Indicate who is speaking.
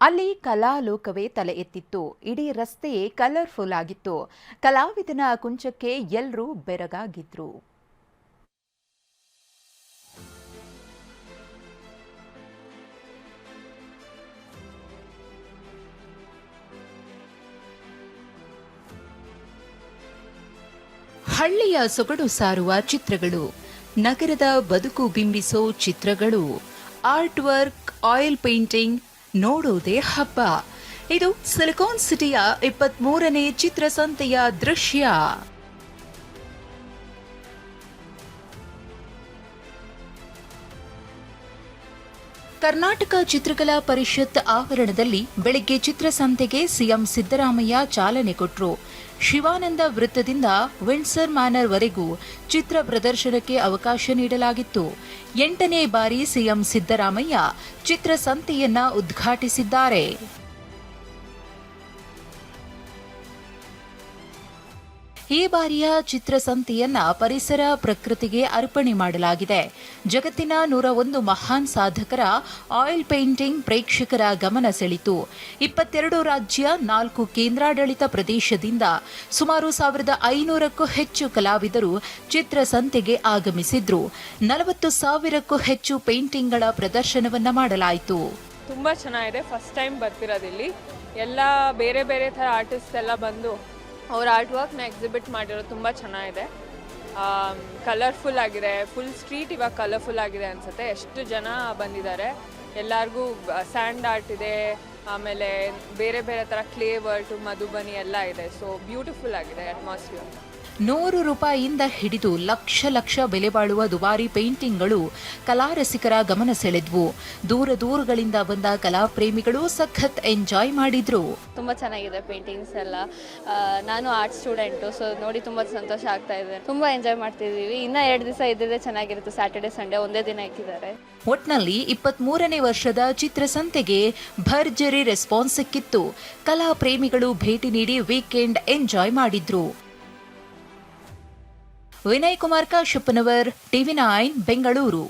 Speaker 1: ಅಲ್ಲಿ ಕಲಾಲೋಕವೇ ತಲೆ ಎತ್ತಿತ್ತು. ಇಡೀ ರಸ್ತೆಯೇ ಕಲರ್ಫುಲ್ ಆಗಿತ್ತು. ಕಲಾವಿದನ ಕುಂಚಕ್ಕೆ ಎಲ್ಲರೂ ಬೆರಗಾಗಿದ್ರು. ಹಳ್ಳಿಯ ಸೊಗಡು ಸಾರುವ ಚಿತ್ರಗಳು, ನಗರದ ಬದುಕು ಬಿಂಬಿಸೋ ಚಿತ್ರಗಳು, ಆರ್ಟ್ ವರ್ಕ್, ಆಯಿಲ್ ಪೇಂಟಿಂಗ್ ನೋಡೋದೇ ಹಬ್ಬ. ಇದು ಸಿಲಿಕಾನ್ ಸಿಟಿಯ 23ನೇ ಚಿತ್ರಸಂತೆಯ ದೃಶ್ಯ. ಕರ್ನಾಟಕ ಚಿತ್ರಕಲಾ ಪರಿಷತ್ ಆವರಣದಲ್ಲಿ ಬೆಳಗ್ಗೆ ಚಿತ್ರಸಂತೆಗೆ ಸಿಎಂ ಸಿದ್ದರಾಮಯ್ಯ ಚಾಲನೆ ಕೊಟ್ಟರು. ಶಿವಾನಂದ ವೃತ್ತದಿಂದ ವಿಂಡ್ಸರ್ ಮ್ಯಾನರ್ ವರೆಗೂ ಚಿತ್ರ ಪ್ರದರ್ಶನಕ್ಕೆ ಅವಕಾಶ ನೀಡಲಾಗಿತ್ತು. 8ನೇ ಬಾರಿ ಸಿಎಂ ಸಿದ್ದರಾಮಯ್ಯ ಚಿತ್ರಸಂತೆಯನ್ನ ಉದ್ಘಾಟಿಸಿದ್ದಾರೆ. ಈ ಬಾರಿಯ ಚಿತ್ರಸಂತೆಯನ್ನ ಪರಿಸರ ಪ್ರಕೃತಿಗೆ ಅರ್ಪಣೆ ಮಾಡಲಾಗಿದೆ. ಜಗತ್ತಿನ 101 ಮಹಾನ್ ಸಾಧಕರ ಆಯಿಲ್ ಪೇಂಟಿಂಗ್ ಪ್ರೇಕ್ಷಕರ ಗಮನ ಸೆಳೆಯಿತು. 22 ರಾಜ್ಯ, 4 ಕೇಂದ್ರಾಡಳಿತ ಪ್ರದೇಶದಿಂದ ಸುಮಾರು 1500ಕ್ಕೂ ಹೆಚ್ಚು ಕಲಾವಿದರು ಚಿತ್ರಸಂತೆಗೆ ಆಗಮಿಸಿದ್ರು. 40,000ಕ್ಕೂ ಹೆಚ್ಚು ಪೇಂಟಿಂಗ್ಗಳ ಪ್ರದರ್ಶನವನ್ನ ಮಾಡಲಾಯಿತು.
Speaker 2: ತುಂಬಾ ಚೆನ್ನಾಗಿದೆ. ಫಸ್ಟ್ ಟೈಮ್ ಬರ್ತಿರೋದಿಲ್ಲಿ. ಎಲ್ಲ ಬೇರೆ ಬೇರೆ ಥರ ಆರ್ಟಿಸ್ಟ್ ಎಲ್ಲ ಬಂದು ಅವ್ರ ಆರ್ಟ್ ವರ್ಕ್ನ ಎಕ್ಸಿಬಿಟ್ ಮಾಡಿರೋದು ತುಂಬ ಚೆನ್ನಾಗಿದೆ. ಕಲರ್ಫುಲ್ ಆಗಿದೆ. ಫುಲ್ ಸ್ಟ್ರೀಟ್ ಇವಾಗ ಕಲರ್ಫುಲ್ ಆಗಿದೆ ಅನಿಸುತ್ತೆ. ಎಷ್ಟು ಜನ ಬಂದಿದ್ದಾರೆ. ಎಲ್ಲರಿಗೂ ಸ್ಯಾಂಡ್ ಆರ್ಟ್ ಇದೆ, ಆಮೇಲೆ ಬೇರೆ ಬೇರೆ ಥರ ಕ್ಲೇ ವರ್ಟ್, ಮಧುಬನಿ ಎಲ್ಲ ಇದೆ. ಸೊ ಬ್ಯೂಟಿಫುಲ್ ಆಗಿದೆ ಅಟ್ಮಾಸ್ಫಿಯರ್.
Speaker 1: 100 ರೂಪಾಯಿಯಿಂದ ಹಿಡಿದು ಲಕ್ಷ ಬೆಲೆ ಬಾಳುವ ದುಬಾರಿ ಪೇಂಟಿಂಗ್ಗಳು ಕಲಾರಸಿಕರ ಗಮನ ಸೆಳೆದ್ವು. ದೂರಗಳಿಂದ ಬಂದ ಕಲಾಪ್ರೇಮಿಗಳು ಸಖತ್ ಎಂಜಾಯ್ ಮಾಡಿದ್ರು.
Speaker 3: ತುಂಬಾ ಚೆನ್ನಾಗಿದೆ ಪೇಂಟಿಂಗ್ಸ್ ಎಲ್ಲ. ನಾನು ಆರ್ಟ್ ಸ್ಟೂಡೆಂಟು, ಸೊ ನೋಡಿ ತುಂಬಾ ಸಂತೋಷ ಆಗ್ತಾ ಇದೆ. ತುಂಬಾ ಎಂಜಾಯ್ ಮಾಡ್ತಿದ್ದೀವಿ. ಇನ್ನ 2 ದಿವಸ ಇದ್ದಿದ್ರೆ ಚೆನ್ನಾಗಿರುತ್ತೆ. ಸ್ಯಾಟರ್ಡೆ ಸಂಡೇ ಒಂದೇ ದಿನ ಇಕ್ಕಿದ್ದಾರೆ.
Speaker 1: ಒಟ್ನಲ್ಲಿ 23ನೇ ವರ್ಷದ ಚಿತ್ರಸಂತೆಗೆ ಭರ್ಜರಿ ರೆಸ್ಪಾನ್ಸ್ ಸಿಕ್ಕಿತ್ತು. ಕಲಾ ಪ್ರೇಮಿಗಳು ಭೇಟಿ ನೀಡಿ ವೀಕೆಂಡ್ ಎಂಜಾಯ್ ಮಾಡಿದ್ರು. ವಿನಯ್ ಕುಮಾರ್ ಕಾಶಪ್ಪನವರ್, ಟಿವಿ9 ಬೆಂಗಳೂರು.